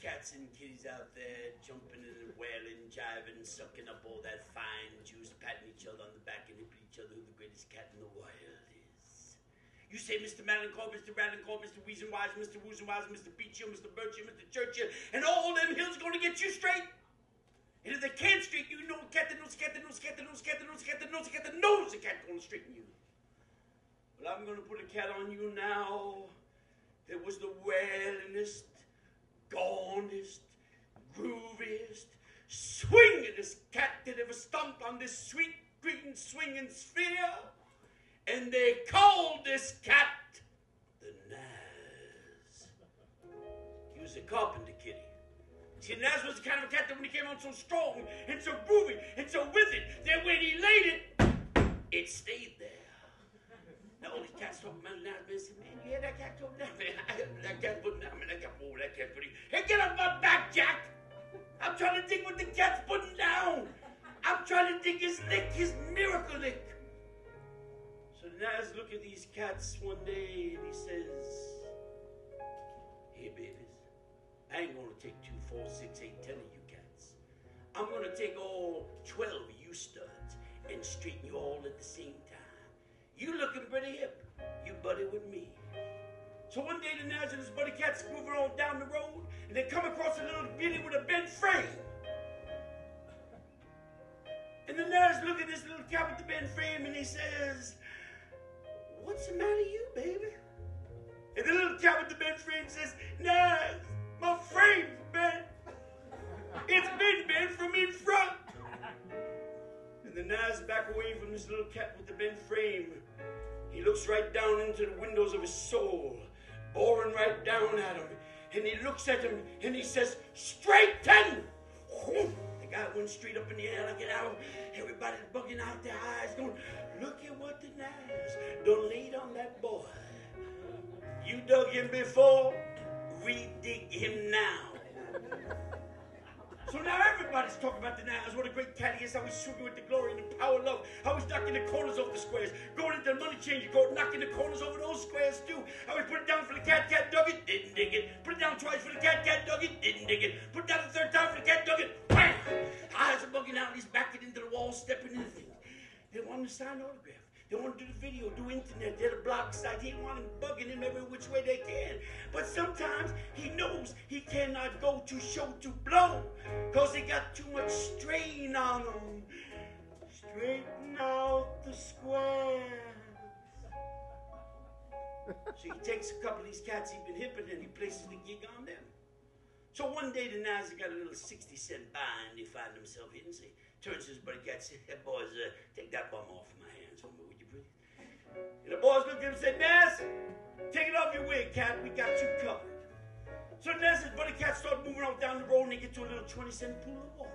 cats and kitties out there jumping and wailing, jiving, sucking up all that fine juice, patting each other on the back and hipping each other who the greatest cat in the wild is. You say Mr. Melancholy, Mr. Rattlecore, Mr. Weazenwise, Mr. Woozenwise, Mr. Beachill, Mr. Birchill, Mr. Churchill, and all them hills gonna get you straight. And if they can't straighten you, you know a cat that knows a cat that knows a cat that knows a cat that knows a cat that knows a cat that knows a cat gonna straighten you. Well, I'm gonna put a cat on you now that was the wailingest, gonest, grooviest, swingingest cat that ever stomped on this sweet, green, swinging sphere. And they called this cat the Nazz. He was a carpenter kitty. See, Nazz was the kind of a cat that when he came on so strong and so groovy and so withered that when he laid it stayed there. Now all these cats talking about Nazz, man, said, man, you hear that cat talking down, man? I heard that cat putting down, man, that cat, oh, that cat's pretty. Hey, get off my back, Jack! I'm trying to dig what the cat's putting down. I'm trying to dig his lick, his miracle lick. So Nazz looked at these cats one day and he says, hey, babies, I ain't gonna take 2, 4, 6, 8, 10 of you cats. I'm gonna take all 12 of you studs and straighten you all at the same time. You looking pretty hip. You buddy with me. So one day the Nazz and his buddy cats moving on down the road and they come across a little beauty with a bent frame. And the Nazz look at this little cat with the bent frame and he says, what's the matter you, baby? And the little cat with the bent frame says, Nazz, my frame's bent. It's been bent from in front. And the Nazz back away from this little cat with the bent frame. He looks right down into the windows of his soul, boring right down at him. And he looks at him and he says, straighten! The guy went straight up in the air like an arrow. Everybody's bugging out their eyes, going, look at what the Nazz done laid on that boy. You dug him before, re-dig him now. So now everybody's talking about the Nazz, what a great cat he is, how he's swimming with the glory and the power of love, how he's knocking the corners off the squares, going into the money changer court, knocking the corners over those squares too. How he put it down for the cat, cat dug it, didn't dig it. Put it down twice for the cat, cat dug it, didn't dig it. Put it down the third time for the cat, dug it, wham! Eyes are bugging out, he's backing into the wall, stepping into things. They want him to sign an autograph. They want to do the video, do internet, they're the blog site. They want him bugging him every which way they can. But sometimes he knows he cannot go to show to blow because he got too much strain on him. Straighten out the squares. So he takes a couple of these cats he's been hipping and he places the gig on them. So one day the Nazz got a little 60-cent bind. He find himself here and turns to his buddy cat and says, hey boys, take that bum off of my hands for me, would you please? And the boys looked at him and said, Nazz, take it off your wig, cat. We got you covered. So Nazz and his buddy cat start moving on down the road and they get to a little 20-cent pool of water.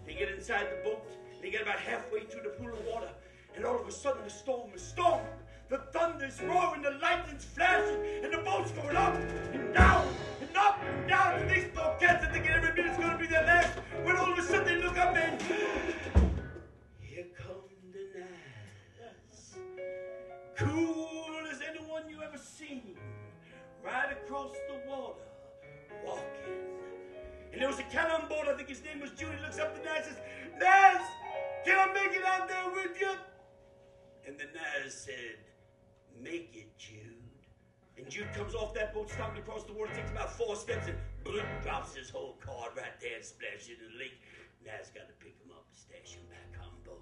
They get inside the boat. They get about halfway through the pool of water. And all of a sudden the storm is storming. The thunder's roaring, the lightning's flashing, and the boat's going up and down and up and down. And these poor cats are thinking every minute's going to be their last. When all of a sudden they look up and here come the Nazz. Cool as anyone you ever seen. Right across the water, walking. And there was a cat on board, I think his name was Jude. He looks up at Nazz and says, Nazz, can I make it out there with you? And the Nazz said, make it, Jude. And Jude comes off that boat, stopping across the water, takes about 4 steps, and bloop, drops his whole card right there and splashes in the lake. Nazz got to pick him up and stash him back on board.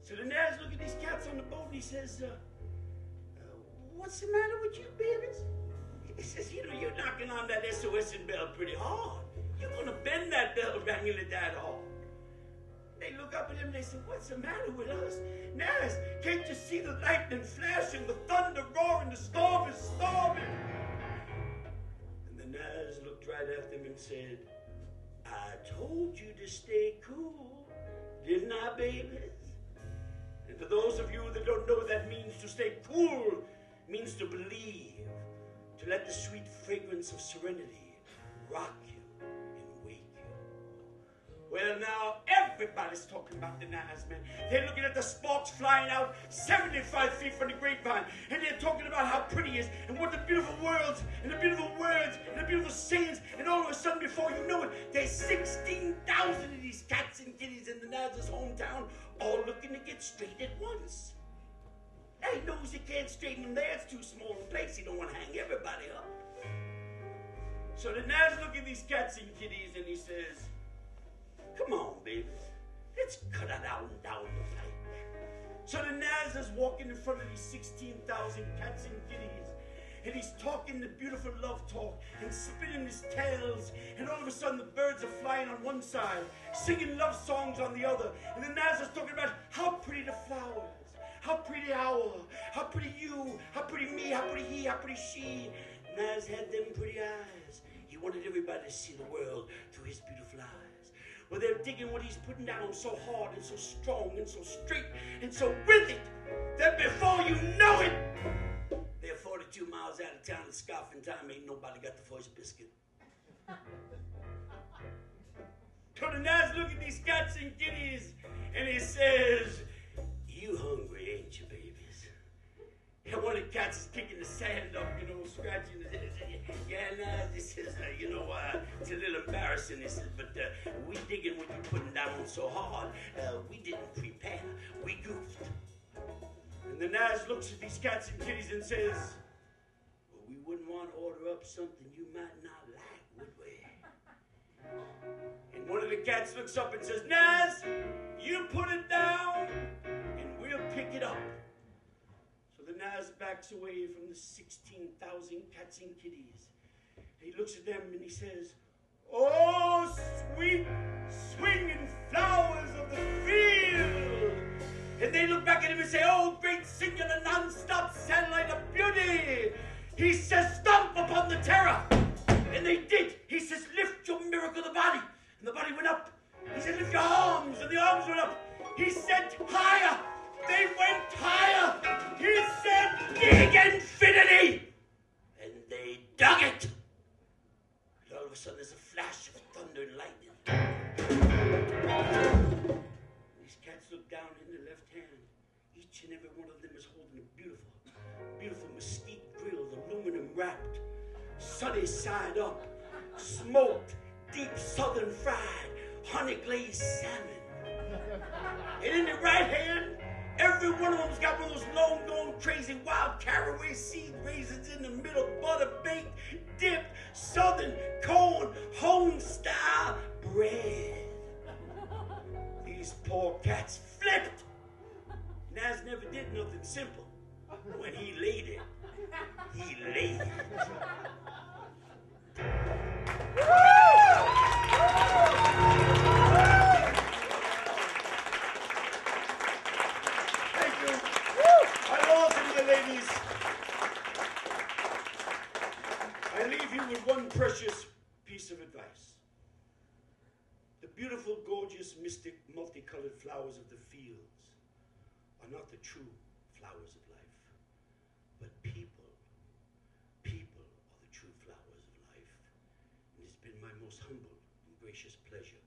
So the Nazz look at these cats on the boat and he says, what's the matter with you, babies? He says, you know, you're knocking on that SOS bell pretty hard. You're going to bend that bell banging it that hard. They look up at him and they say, what's the matter with us? Nazz, can't you see the lightning flashing, the thunder roaring, the storm is storming? And the Nazz looked right at them and said, I told you to stay cool, didn't I, babies? And for those of you that don't know what that means, to stay cool means to believe, to let the sweet fragrance of serenity rock you and wake you. Well, now, Everybody's talking about the Nazz, man. They're looking at the sparks flying out 75 feet from the grapevine, and they're talking about how pretty it is, and what the beautiful words, and the beautiful words, and the beautiful sayings, and all of a sudden, before you know it, there's 16,000 of these cats and kitties in the Nazz's hometown, all looking to get straight at once. Now he knows he can't straighten them there. It's too small a place. He don't want to hang everybody up. So the Nazz look at these cats and kitties, and he says, come on, baby. Let's cut it out and down the fight. So the Nazz is walking in front of these 16,000 cats and kitties, and he's talking the beautiful love talk and spinning his tails, and all of a sudden the birds are flying on one side, singing love songs on the other, and the Nazz is talking about how pretty the flowers, how pretty the owl, how pretty you, how pretty me, how pretty he, how pretty she. Nazz had them pretty eyes. He wanted everybody to see the world through his beautiful eyes. Well, they're digging what he's putting down so hard and so strong and so straight and so with it that before you know it, they're 42 miles out of town and scoffing time. Ain't nobody got the first biscuit. So the Nazz look at these cats and kitties and he says, you hungry, ain't you, babies? And one of the cats is kicking the sand up, you know, scratching his head. Yeah, Nazz, this is, you know, it's a little embarrassing. He says, but we digging what you're putting down so hard. We didn't prepare. We goofed. And the Nazz looks at these cats and kitties and says, well, we wouldn't want to order up something you might not like, would we? And one of the cats looks up and says, Nazz, you put it down and we'll pick it up. The Nazz backs away from the 16,000 cats and kitties. He looks at them and he says, oh, sweet swinging flowers of the field. And they look back at him and say, oh, great singular non-stop satellite of beauty. He says, stomp upon the terror. And they did. He says, lift your miracle the body. And the body went up. He said, lift your arms. And the arms went up. He said, higher. They went higher. He said, dig infinity. And they dug it. And all of a sudden, there's a flash of thunder and lightning. These cats look down in their left hand. Each and every one of them is holding a beautiful, beautiful mesquite grilled, aluminum wrapped, sunny side up, smoked, deep southern fried, honey glazed salmon. And in the right hand, every one of them's got one of those long-gone crazy wild caraway seed raisins in the middle, butter-baked, dipped, southern corn, home-style bread. These poor cats flipped. Nazz never did nothing simple. When he laid it, he laid it. Ladies, I leave you with one precious piece of advice. The beautiful, gorgeous, mystic, multicolored flowers of the fields are not the true flowers of life, but people are the true flowers of life. And it's been my most humble and gracious pleasure